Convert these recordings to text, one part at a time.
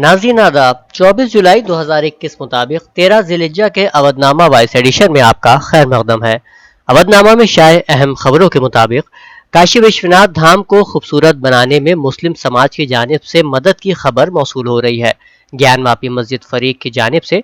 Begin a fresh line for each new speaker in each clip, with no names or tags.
नाज़रीन आदाब, 24 जुलाई 2021 मुताबिक 13 ज़िलहिज्जा के अवधनामा वॉइस एडिशन में आपका खैर मकदम है। अवधनामा में शाये अहम खबरों के मुताबिक काशी विश्वनाथ धाम को खूबसूरत बनाने में मुस्लिम समाज की जानिब से मदद की खबर मौसूल हो रही है। ज्ञान वापी मस्जिद फरीक की जानिब से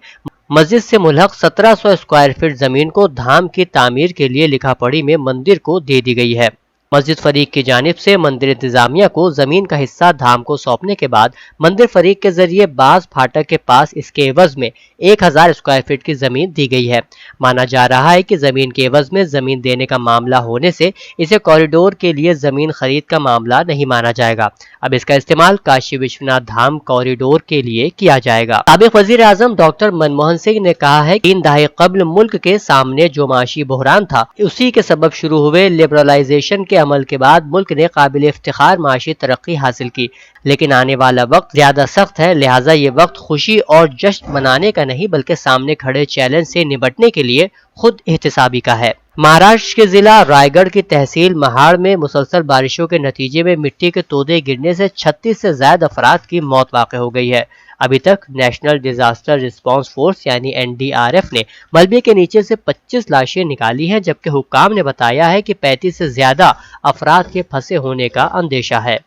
मस्जिद से मुल्हक 1700 स्क्वायर फीट जमीन को धाम की तामीर के लिए लिखा पढ़ी में मंदिर को दे दी गई है। मस्जिद फरीक की जानिब से मंदिर इंतजामिया को जमीन का हिस्सा धाम को सौंपने के बाद मंदिर फरीक के जरिए बाज फाटक के पास इसके एवज में 1000 स्क्वायर फीट की जमीन दी गई है। माना जा रहा है कि जमीन के एवज में जमीन देने का मामला होने से इसे कॉरिडोर के लिए जमीन खरीद का मामला नहीं माना जाएगा। अब इसका इस्तेमाल काशी विश्वनाथ धाम कॉरिडोर के लिए किया जाएगा। साबिक वजीर आजम डॉक्टर मनमोहन सिंह ने कहा है कि 3 दहाई कबल मुल्क के सामने जो माशी बहरान था, उसी के सबब शुरू हुए लिबरलाइजेशन के अमल के बाद मुल्क ने काबिल इफ्तिखार माशी तरक्की हासिल की, लेकिन आने वाला वक्त ज्यादा सख्त है। लिहाजा ये वक्त खुशी और जश्न मनाने का नहीं बल्कि सामने खड़े चैलेंज से निपटने के लिए खुद एहतसाबी का है। महाराष्ट्र के जिला रायगढ़ की तहसील महाड़ में मुसलसल बारिशों के नतीजे में मिट्टी के तोदे गिरने से 36 से ज्यादा अफराद की मौत वाक़ई हो गई है। अभी तक नेशनल डिजास्टर रिस्पांस फोर्स यानी NDRF ने मलबे के नीचे से 25 लाशें निकाली हैं, जबकि हुक्काम ने बताया है कि 35 से ज्यादा अफराद के फंसे होने का अंदेशा है।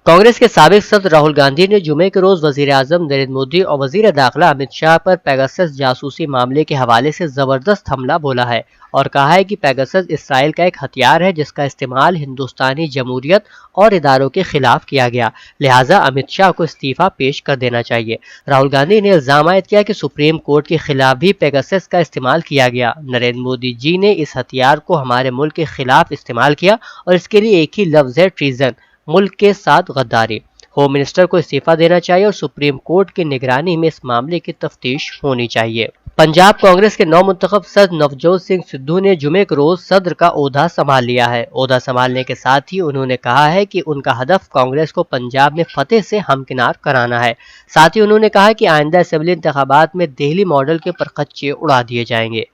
कांग्रेस के साबिक सदर राहुल गांधी ने जुमे के रोज वजीर आजम नरेंद्र मोदी और वजीर दाखिला अमित शाह पर पेगासस जासूसी मामले के हवाले से जबरदस्त हमला बोला है और कहा है कि पेगासस इसराइल का एक हथियार है जिसका इस्तेमाल हिंदुस्तानी जमहूरियत और इदारों के खिलाफ किया गया, लिहाजा अमित शाह को इस्तीफा पेश कर देना चाहिए। राहुल गांधी ने इल्जाम आयद किया कि सुप्रीम कोर्ट के खिलाफ भी पेगासस का इस्तेमाल किया गया। नरेंद्र मोदी जी ने इस हथियार को हमारे मुल्क के खिलाफ इस्तेमाल किया और इसके लिए एक ही लफ्ज है, ट्रीजन, मुल्क के साथ गद्दारी। होम मिनिस्टर को इस्तीफा देना चाहिए और सुप्रीम कोर्ट की निगरानी में इस मामले की तफ्तीश होनी चाहिए। पंजाब कांग्रेस के नौमुंतखब सदर नवजोत सिंह सिद्धू ने जुमे के रोज सदर का ओहदा संभाल लिया है। ओहदा संभालने के साथ ही उन्होंने कहा है कि उनका हदफ कांग्रेस को पंजाब में फतेह से हमकिनार कराना है। साथ ही उन्होंने कहा कि आइंदा असेंबली इंतखाबात में दिल्ली मॉडल के परखच्चे उड़ा दिए जाएंगे।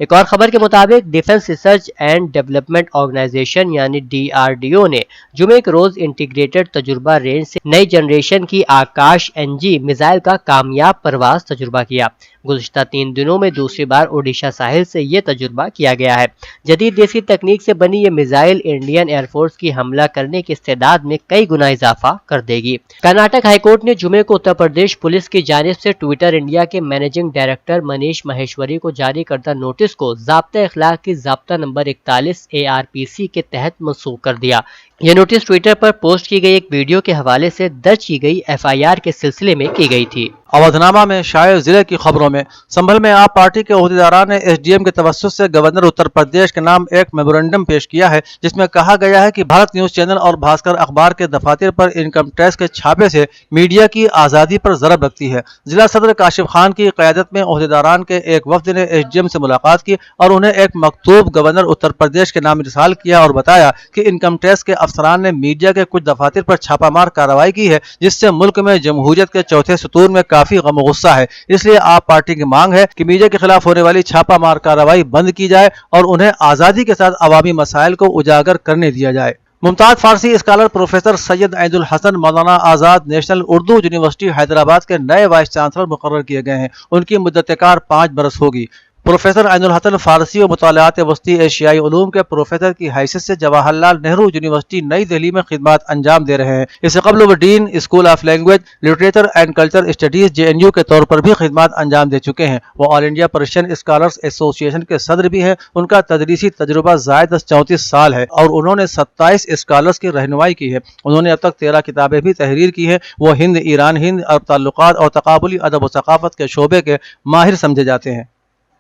एक और खबर के मुताबिक defence research and development organisation यानी DRDO ने जुमे के रोज इंटीग्रेटेड तजुर्बा रेंज से नई जनरेशन की आकाश NG मिसाइल का कामयाब परवाज तजुर्बा किया। गुज़िश्ता 3 दिनों में दूसरी बार ओडिशा साहिल से ये तजुर्बा किया गया है। जदीद देसी तकनीक से बनी ये मिसाइल इंडियन एयरफोर्स की हमला करने की इस्तेदाद में कई गुना इजाफा कर देगी। कर्नाटक हाईकोर्ट ने जुमे को उत्तर प्रदेश पुलिस की जानिब से ट्विटर इंडिया के मैनेजिंग डायरेक्टर मनीष महेश्वरी को जारी करदा नोटिस को ज़ाब्ता इखलाक की ज़ाब्ता नंबर 41 ARPC के तहत मंसूख कर दिया। यह नोटिस ट्विटर पर पोस्ट की गई एक वीडियो के हवाले से दर्ज की गई FIR के सिलसिले में की गई थी।
अवधनामा में शाये जिले की खबरों में संभल में आप पार्टी के ओहदेदारान ने SDM के तवस्सुत से गवर्नर उत्तर प्रदेश के नाम एक मेमोरेंडम पेश किया है, जिसमें कहा गया है कि भारत न्यूज चैनल और भास्कर अखबार के दफातर पर इनकम टैक्स के छापे से मीडिया की आज़ादी पर ज़रब लगती है। जिला सदर काशिफ खान की क़यादत में ओहदेदारान के एक वफ्द ने SDM से मुलाकात की और उन्हें एक मकतूब गवर्नर उत्तर प्रदेश के नाम इरसाल किया और बताया कि इनकम टैक्स के अफसरान ने मीडिया के कुछ दफातर पर छापामार कार्रवाई की है, जिससे मुल्क में जमहूरियत के चौथे सतूर में काफी गम गुस्सा है। इसलिए आप पार्टी की मांग है कि मीडिया के खिलाफ होने वाली छापामार कार्रवाई बंद की जाए और उन्हें आजादी के साथ अवामी मसाइल को उजागर करने दिया जाए। मुमताज फारसी scholar professor Syed Ainul Hasan Maulana Azad national Urdu university Hyderabad के नए वाइस चांसलर मुकर्रर किए गए हैं। उनकी मुद्दत कार 5 बरस होगी। प्रोफेसर ऐनुल हसन फारसी और मुतालियात वस्ती एशियाई उलूम के प्रोफेसर की हैसियत से जवाहरलाल नेहरू यूनिवर्सिटी नई दिल्ली में खिदमत अंजाम दे रहे हैं। इससे कबल वो dean school of language literature and culture studies JNU के तौर पर भी खिदमत अंजाम दे चुके हैं। वो all India Persian scholars association के सदर भी हैं। उनका तदरीसी तजुर्बा ज़ायद 34 साल है और उन्होंने 27 स्कॉलर्स की रहनुमाई की है। उन्होंने अब तक 13 किताबें भी तहरीर की है। वो हिंद, ईरान, हिंद और ताल्लुकात और तकाबुली अदब व सकाफत के शोबे के माहिर समझे जाते हैं।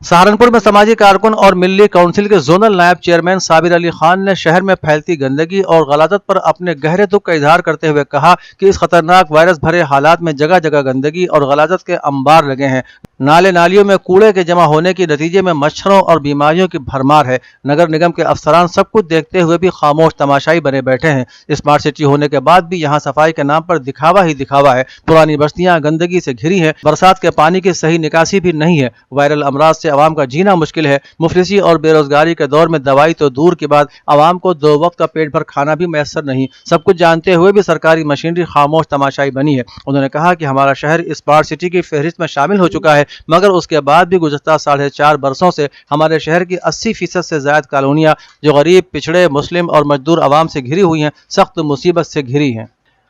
सहारनपुर में समाजी कारकुन और मिल्ली काउंसिल के जोनल नायब चेयरमैन साबिर अली खान ने शहर में फैलती गंदगी और गलाजत पर अपने गहरे दुख का इजहार करते हुए कहा कि इस खतरनाक वायरस भरे हालात में जगह जगह गंदगी और गलाजत के अंबार लगे हैं। नाले नालियों में कूड़े के जमा होने के नतीजे में मच्छरों और बीमारियों की भरमार है। नगर निगम के अफसरान सब कुछ देखते हुए भी खामोश तमाशाई बने बैठे हैं। स्मार्ट सिटी होने के बाद भी यहाँ सफाई के नाम पर दिखावा ही दिखावा है। पुरानी बस्तियां गंदगी से घिरी हैं। बरसात के पानी की सही निकासी भी नहीं है। वायरल अमराज से आवाम का जीना मुश्किल है। मुफलिसी और बेरोजगारी के दौर में दवाई तो दूर की बात, आवाम को 2 वक्त का पेट भर खाना भी मैसर नहीं। सब कुछ जानते हुए भी सरकारी मशीनरी खामोश तमाशाई बनी है। उन्होंने कहा कि हमारा शहर स्मार्ट सिटी की फहरिस्त में शामिल हो चुका है, मगर उसके बाद भी गुज़श्ता 4.5 बरसों से हमारे शहर की 80% से ज्यादा कॉलोनियां जो गरीब, पिछड़े, मुस्लिम और मजदूर आवाम से घिरी हुई हैं, सख्त मुसीबत से घिरी हैं।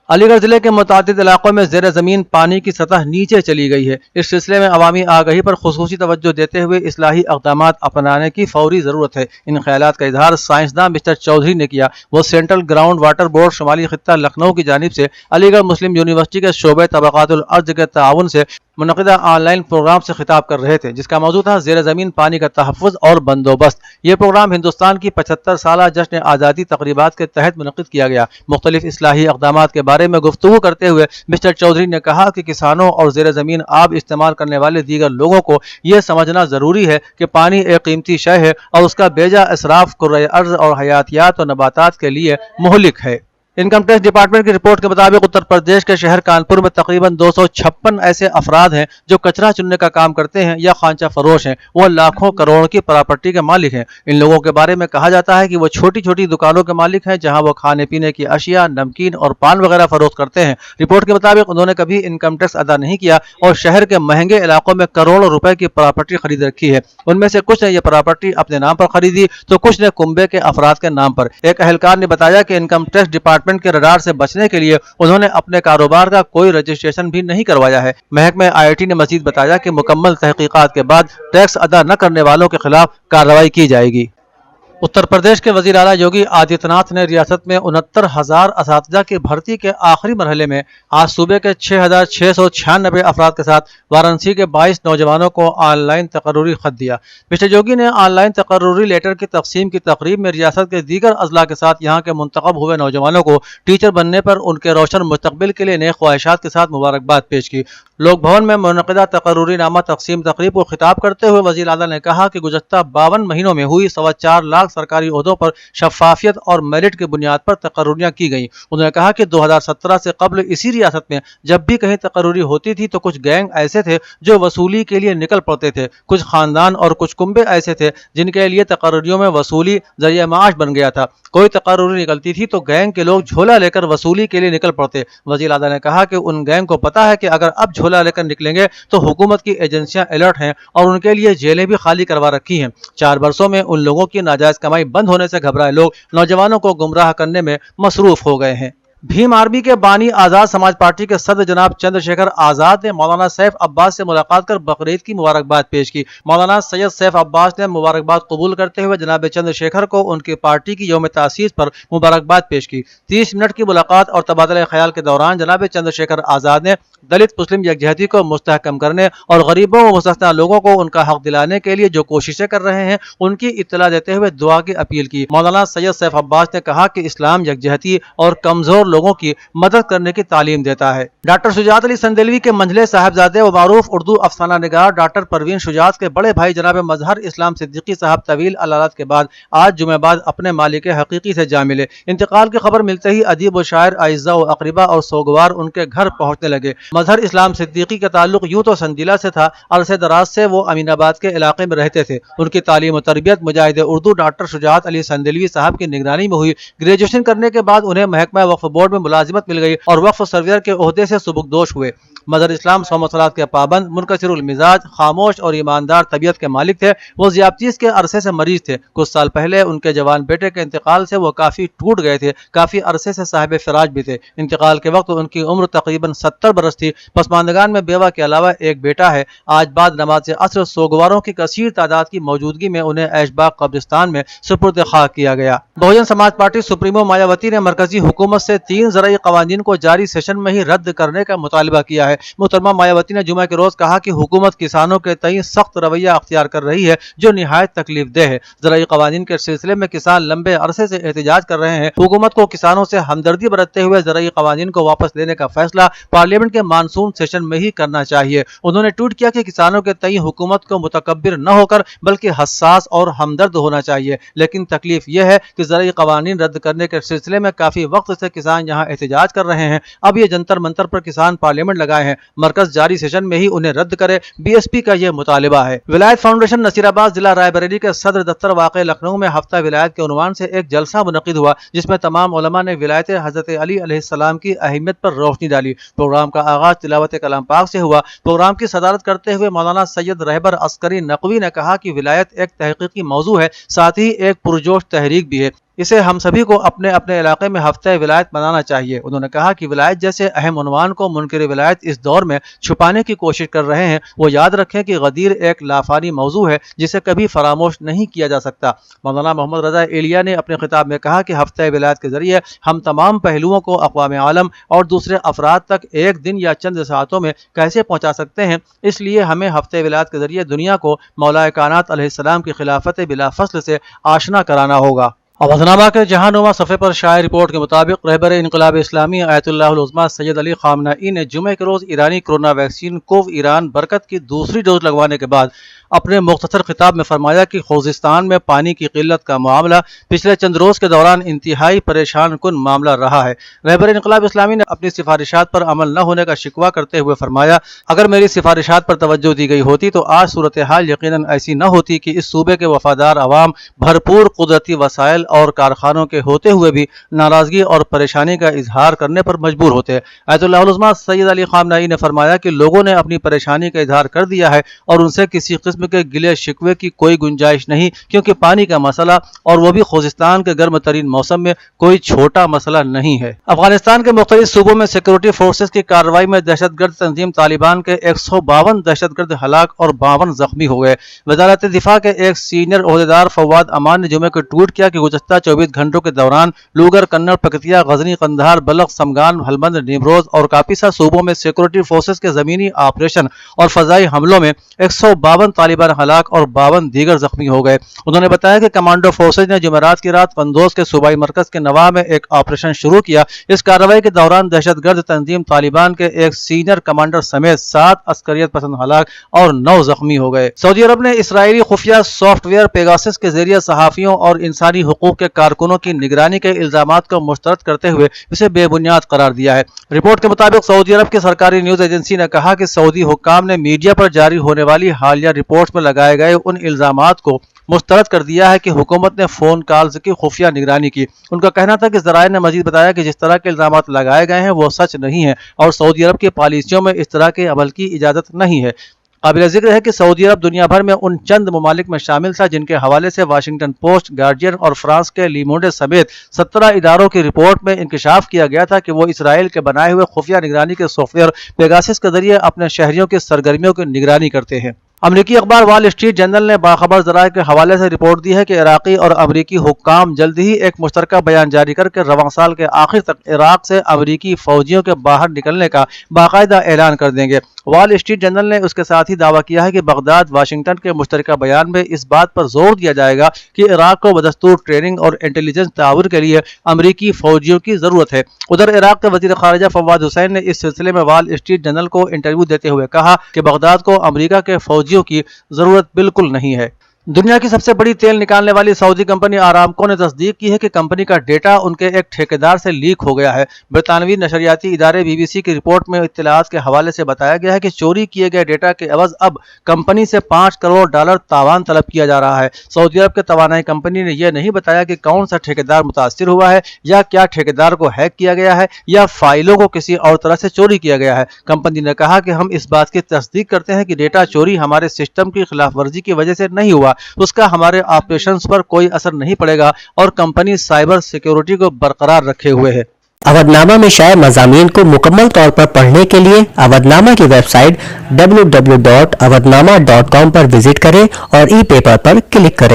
अलीगढ़ जिले के मुतादिद इलाकों में ज़ेर ज़मीन पानी की सतह नीचे चली गई है। इस सिलसिले में अवामी आगाही पर खुसूसी तवज्जो देते हुए इस्लाही इक़दामात अपनाने की फौरी ज़रूरत है। इन ख्यालात का इजहार साइंसदान मिस्टर चौधरी ने किया। वो सेंट्रल ग्राउंड वाटर बोर्ड शुमाली खित्ता लखनऊ की जानिब से अलीगढ़ मुस्लिम यूनिवर्सिटी के शोबे तबक़ातुल अर्ज़ के ताउन से मुनक़िदा ऑनलाइन प्रोग्राम से खिताब कर रहे थे, जिसका मौजू था ज़ेर ज़मीन पानी का तहफ़्फ़ुज़ और बंदोबस्त। ये प्रोग्राम हिंदुस्तान की 75 साला जश्न आज़ादी तक़रीबात के तहत मुनक़िद किया गया। मुख्तलिफ इस्लाही इक़दामात के बारे में गुफ्तगू करते हुए मिस्टर चौधरी ने कहा कि किसानों और ज़ेर ज़मीन आब इस्तेमाल करने वाले दीगर लोगों को यह समझना ज़रूरी है कि पानी एक कीमती शय है और उसका बेजा इसराफ कुर्रे अर्ज़ और हयातियात और नबातात के लिए मुहलिक है। इनकम टैक्स डिपार्टमेंट की रिपोर्ट के मुताबिक उत्तर प्रदेश के शहर कानपुर में तकरीबन 256 ऐसे अफराद हैं जो कचरा चुनने का काम करते हैं या खांचा फरोश हैं। वो लाखों करोड़ों की प्रॉपर्टी के मालिक हैं। इन लोगों के बारे में कहा जाता है कि वो छोटी छोटी दुकानों के मालिक हैं, जहां वो खाने पीने की अशिया, नमकीन और पान वगैरह फरोख्त करते हैं। रिपोर्ट के मुताबिक उन्होंने कभी इनकम टैक्स अदा नहीं किया और शहर के महंगे इलाकों में करोड़ों रुपए की प्रॉपर्टी खरीद रखी है। उनमें से कुछ ने यह प्रॉपर्टी अपने नाम पर खरीदी तो कुछ ने कुंबे के अफराद के नाम पर। एक अहलकार ने बताया कि इनकम टैक्स डिपार्टमेंट के रडार से बचने के लिए उन्होंने अपने कारोबार का कोई रजिस्ट्रेशन भी नहीं करवाया है। महकमे IIT ने मजीद बताया कि मुकम्मल तहकीकात के बाद टैक्स अदा न करने वालों के खिलाफ कार्रवाई की जाएगी। उत्तर प्रदेश के वज़ीर आला योगी आदित्यनाथ ने रियासत में 69,000 असातिज़ा की भर्ती के आखिरी मरहले में आज सूबे के 6,696 अफराद के साथ वाराणसी के 22 नौजवानों को ऑनलाइन तकर्रुरी खत दिया। मिस्टर योगी ने ऑनलाइन तकर्रुरी लेटर की तकसीम की तकरीब में रियासत के दीगर अजला के साथ यहाँ के मुंतखब हुए नौजवानों को टीचर बनने पर उनके रोशन मुस्तकबिल के लिए नेक ख्वाहिशात के साथ मुबारकबाद पेश की। लोक भवन में मुनक़िदा तकर्रुरी नामा तकसीम तकरीब को खिताब करते हुए वज़ीर आला ने कहा कि गुज़श्ता 52 महीनों में हुई 4.25 लाख सरकारी ओहदों पर शफाफियत और मेरिट की बुनियाद पर तकर्रुरियाँ की गई। उन्होंने कहा कि 2017 से कबल इसी रियासत में जब भी कहीं तकर्रुरी होती थी तो कुछ गैंग ऐसे थे जो वसूली के लिए निकल पड़ते थे, कुछ खानदान और कुछ कुंबे ऐसे थे जिनके लिए तकर्रुरियों में वसूली जरिए माश बन गया था। कोई तकर्रुरी निकलती थी तो गैंग के लोग झोला लेकर वसूली के लिए निकल पड़ते। वज़ीर आला ने कहा कि उन गैंग को पता है कि अगर अब झोला लेकर निकलेंगे तो हुकूमत की एजेंसियां अलर्ट हैं और उनके लिए जेलें भी खाली करवा रखी हैं। 4 वर्षों में उन लोगों की नाजायज कमाई बंद होने से घबराए लोग नौजवानों को गुमराह करने में मसरूफ हो गए हैं। भीम आर्मी के बानी आज़ाद समाज पार्टी के सदर जनाब चंद्रशेखर आज़ाद ने मौलाना सैफ अब्बास से मुलाकात कर बकरीद की मुबारकबाद पेश की। मौलाना सैयद सैफ अब्बास ने मुबारकबाद कबूल करते हुए जनाब चंद्रशेखर को उनकी पार्टी की यौम तासीस पर मुबारकबाद पेश की। 30 मिनट की मुलाकात और तबादला ख्याल के दौरान जनाब चंद्रशेखर आज़ाद ने दलित मुस्लिम यकजहती को मुस्तहकम करने और गरीबों व मुस्तस्ना लोगों को उनका हक दिलाने के लिए जो कोशिशें कर रहे हैं उनकी इत्तला देते हुए दुआ की अपील की। मौलाना सैयद सैफ अब्बास ने कहा कि इस्लाम यकजहती और कमजोर लोगों की मदद करने की तालीम देता है। डॉक्टर शुजात अली संदेलवी के मंझले साहबजादे व मारूफ उर्दू अफसाना निगार डॉक्टर परवीन शुजात के बड़े भाई जनाब मजहर इस्लाम सिद्दीकी साहब तवील अलालत के बाद आज जुमे बाद अपने मालिक हकीकी से जा मिले। इंतकाल की खबर मिलते ही अदीब व शायर, आइज़ा व अकरीबा और सोगवार उनके घर पहुंचने लगे। मजहर इस्लाम सिद्दीकी का ताल्लुक यूं तो संजीला से था, अरसे दराज से वो अमीनाबाद के इलाके में रहते थे। उनकी तालीम व तरबियत मुजाहिद उर्दू डॉक्टर शुजात अली संदेलवी साहब की निगरानी में हुई। ग्रेजुएशन करने के बाद उन्हें महकमा वक्फ बोर्ड में मुलाजिमत मिल गई और वक्फ सर्वेयर के ओहदे से सुबुकदोश हुए। मजहर इस्लाम सौमसलात के पाबंद, मुनकसिरुल मिजाज, खामोश और ईमानदार तबीयत के मालिक थे। वो ज़ियादतीस के अरसे से मरीज थे। कुछ साल पहले उनके जवान बेटे के इंतकाल से वो काफ़ी टूट गए थे। काफ़ी अरसे से साहिब फिराज भी थे। इंतकाल के वक्त उनकी उम्र तकरीबन 70 बरस थी। पसमानदगान में बेवा के अलावा एक बेटा है। आज बाद नमाज असर सोगवारों की कसीर तादाद की मौजूदगी में उन्हें ऐशबाग कब्रिस्तान में सुपुर्द खाक किया गया। बहुजन समाज पार्टी सुप्रीमो मायावती ने मरकजी हुकूमत से 3 ज़राई क़वानीन को जारी सेशन में ही रद्द करने का मुतालबा किया है। है। मोहतरमा मायावती ने जुमे के रोज कहा कि हुकूमत किसानों के तई सख्त रवैया अख्तियार कर रही है जो निहायत तकलीफ देह है। ज़राई क़वानीन के सिलसिले में किसान लंबे अरसे से एहतजाज कर रहे हैं। हुकूमत को किसानों से हमदर्दी बरतते हुए ज़राई क़वानीन को वापस लेने का फैसला पार्लियामेंट के मानसून सेशन में ही करना चाहिए। उन्होंने ट्वीट किया कि किसानों के तई हुकूमत को मुतकब्बिर न होकर बल्कि हसास और हमदर्द होना चाहिए, लेकिन तकलीफ यह है कि ज़राई क़वानीन रद्द करने के सिलसिले में काफी वक्त से किसान यहाँ एहतजाज कर रहे हैं। अब ये जंतर मंतर पर किसान पार्लियामेंट लगाए हैं, मरकज जारी सेशन में ही उन्हें रद्द करे, बीएसपी का यह मुतालिबा है। विलायत फाउंडेशन नसीराबाद जिला रायबरेली के सदर दफ्तर वाक़ लखनऊ में हफ्ता विलायत के उन्वान से एक जलसा मुनक़िद हुआ, जिसमें तमाम उलमा ने विलायत हज़रत अली अलैहिस्सलाम की अहमियत पर रोशनी डाली। प्रोग्राम का आगाज तिलावत कलाम पाक से हुआ। प्रोग्राम की सदारत करते हुए मौलाना सैयद रहबर अस्करी नकवी ने कहा कि विलायत एक तहकीकी मौजू है, साथ ही एक पुरजोश तहरीक भी है। इसे हम सभी को अपने अपने इलाके में हफ्ते विलायत मनाना चाहिए। उन्होंने कहा कि विलायत जैसे अहम उन्वान को मुनकिर विलायत इस दौर में छुपाने की कोशिश कर रहे हैं। वो याद रखें कि गदीर एक लाफानी मौजू है जिसे कभी फरामोश नहीं किया जा सकता। मौलाना मोहम्मद रजा एलिया ने अपने खिताब में कहा कि हफ्ते विलायत के जरिए हम तमाम पहलुओं को अक़वाम आलम और दूसरे अफराद तक एक दिन या चंद सातों में कैसे पहुँचा सकते हैं, इसलिए हमें हफ्ते विलायत के जरिए दुनिया को मौला कायनात अलैहिस्सलाम की खिलाफत बिला फसल से आशना कराना होगा। अवधनामा के जहानुमा सफ़े पर शाये रिपोर्ट के मुताबिक रहबर इनकलाब इस्लामी आयतुल्लाहुल उज़्मा सैयद अली ख़ामनेई ने जुमे के रोज़ ईरानी कोरोना वैक्सीन कोव ईरान बरकत की दूसरी डोज लगवाने के बाद अपने मुख्तसर खिताब में फरमाया कि खुज़िस्तान में पानी की किल्लत का मामला पिछले चंद रोज़ के दौरान इंतहाई परेशान कुन मामला रहा है। रहबर इनकलाब इस्लामी ने अपनी सिफारिशात पर अमल न होने का शिकवा करते हुए फरमाया, अगर मेरी सिफारिशात पर तवज्जो दी गई होती तो आज सूरत हाल यकीनन ऐसी न होती कि इस सूबे के वफादार अवाम भरपूर कुदरती वसाइल और कारखानों के होते हुए भी नाराजगी और परेशानी का इजहार करने पर मजबूर होते। आयतुल्लाहुल उज़्मा सैयद अली ख़ामनेई ने फरमाया कि लोगों ने अपनी परेशानी का इजहार कर दिया है और उनसे किसी किस्म के गिले शिकवे की कोई गुंजाइश नहीं, क्योंकि पानी का मसला और वो भी खुज़िस्तान के गर्म तरीन मौसम में कोई छोटा मसला नहीं है। अफगानिस्तान के मुख्तलिफ सूबों में सिक्योरिटी फोर्सेस की कार्रवाई में दहशतगर्द तंजीम तालिबान के 152 दहशतगर्द हलाक और 52 जख्मी हो गए। वज़ारत दिफा के एक सीनियर ओहदेदार फवाद अमान ने जुमे को ट्वीट किया कि गुज़श्ता 24 घंटों के दौरान लूगर, कन्नड़, पकतिया, गजनी, कंधार, बलख, समगान, हलमंद, निमरोज और कापिसा सूबों में सिक्योरिटी फोर्सेस के जमीनी ऑपरेशन और फजाई हमलों में 152 तालिबान हलाक और 52 दीगर जख्मी हो गए। उन्होंने बताया कि कमांडो फोर्सेज ने जुमेरात की रात कंदोज के सूबाई मरकज के नवाह में एक ऑपरेशन शुरू किया। इस कार्रवाई के दौरान दहशतगर्द तंजीम तालिबान के एक सीनियर कमांडर समेत 7 अस्करियत पसंद हलाक और 9 जख्मी हो गए। सऊदी अरब ने इसराइली खुफिया सॉफ्टवेयर पेगासस के जरिए सहाफियों और इंसानी हुकूक के कारकुनों की निगरानी के इल्जामात को मुस्तरद करते हुए इसे बेबुनियाद करार दिया है। रिपोर्ट के मुताबिक सऊदी अरब की सरकारी न्यूज एजेंसी ने कहा कि सऊदी हुक्काम ने मीडिया पर जारी होने वाली हालिया रिपोर्ट्स में लगाए गए उन इल्जामात को मुस्तरद कर दिया है कि हुकूमत ने फोन कॉल्स की खुफिया निगरानी की। उनका कहना था कि ज़राए ने मजीद बताया कि जिस तरह के इल्जामात लगाए गए हैं वो सच नहीं है और सऊदी अरब की पॉलिसियों में इस तरह के अमल की इजाज़त नहीं है। काबिल जिक्र है कि सऊदी अरब दुनिया भर में उन चंद ममालिक में शामिल था जिनके हवाले से वाशिंगटन पोस्ट, गार्जियन और फ्रांस के लीमोंडे समेत 17 इदारों की रिपोर्ट में इंकशाफ किया गया था कि वो इसराइल के बनाए हुए खुफिया निगरानी के सॉफ्टवेयर पेगासस के जरिए अपने शहरियों की सरगर्मियों की निगरानी करते हैं। अमरीकी अखबार वॉल स्ट्रीट जर्नल ने बाखबर ज़राए के हवाले से रिपोर्ट दी है कि इराकी और अमरीकी हुक्काम जल्द ही एक मुश्तरका बयान जारी करके रवां साल के आखिर तक इराक से अमरीकी फौजियों के बाहर निकलने का बाकायदा ऐलान कर देंगे। वॉल स्ट्रीट जर्नल ने उसके साथ ही दावा किया है कि बगदाद वाशिंगटन के मुश्तरका बयान में इस बात पर जोर दिया जाएगा कि इराक को बदस्तूर ट्रेनिंग और इंटेलिजेंस ताउन के लिए अमरीकी फौजियों की जरूरत है। उधर इराक के वजीर खारिजा फवाद हुसैन ने इस सिलसिले में वॉल स्ट्रीट जर्नल को इंटरव्यू देते हुए कहा कि बगदाद को अमरीका के फौजियों की जरूरत बिल्कुल नहीं है। दुनिया की सबसे बड़ी तेल निकालने वाली सऊदी कंपनी आरामको ने तस्दीक की है कि कंपनी का डेटा उनके एक ठेकेदार से लीक हो गया है। ब्रितानवी नशरियाती इदारे BBC की रिपोर्ट में इत्तलात के हवाले से बताया गया है कि चोरी किए गए डेटा के एवज अब कंपनी से $5 करोड़ तावान तलब किया जा रहा है। सऊदी अरब के तवानाई कंपनी ने यह नहीं बताया कि कौन सा ठेकेदार मुतासिर हुआ है या क्या ठेकेदार को हैक किया गया है या फाइलों को किसी और तरह से चोरी किया गया है। कंपनी ने कहा कि हम इस बात की तस्दीक करते हैं कि डेटा चोरी हमारे सिस्टम की खिलाफ वर्जी की वजह से नहीं हुआ, उसका हमारे ऑपरेशंस पर कोई असर नहीं पड़ेगा और कंपनी साइबर सिक्योरिटी को बरकरार रखे हुए है।
अवधनामा में शाये मज़ामीन को मुकम्मल तौर पर पढ़ने के लिए अवधनामा की वेबसाइट www.awadnama.com पर विजिट करें और ई पेपर पर क्लिक करें।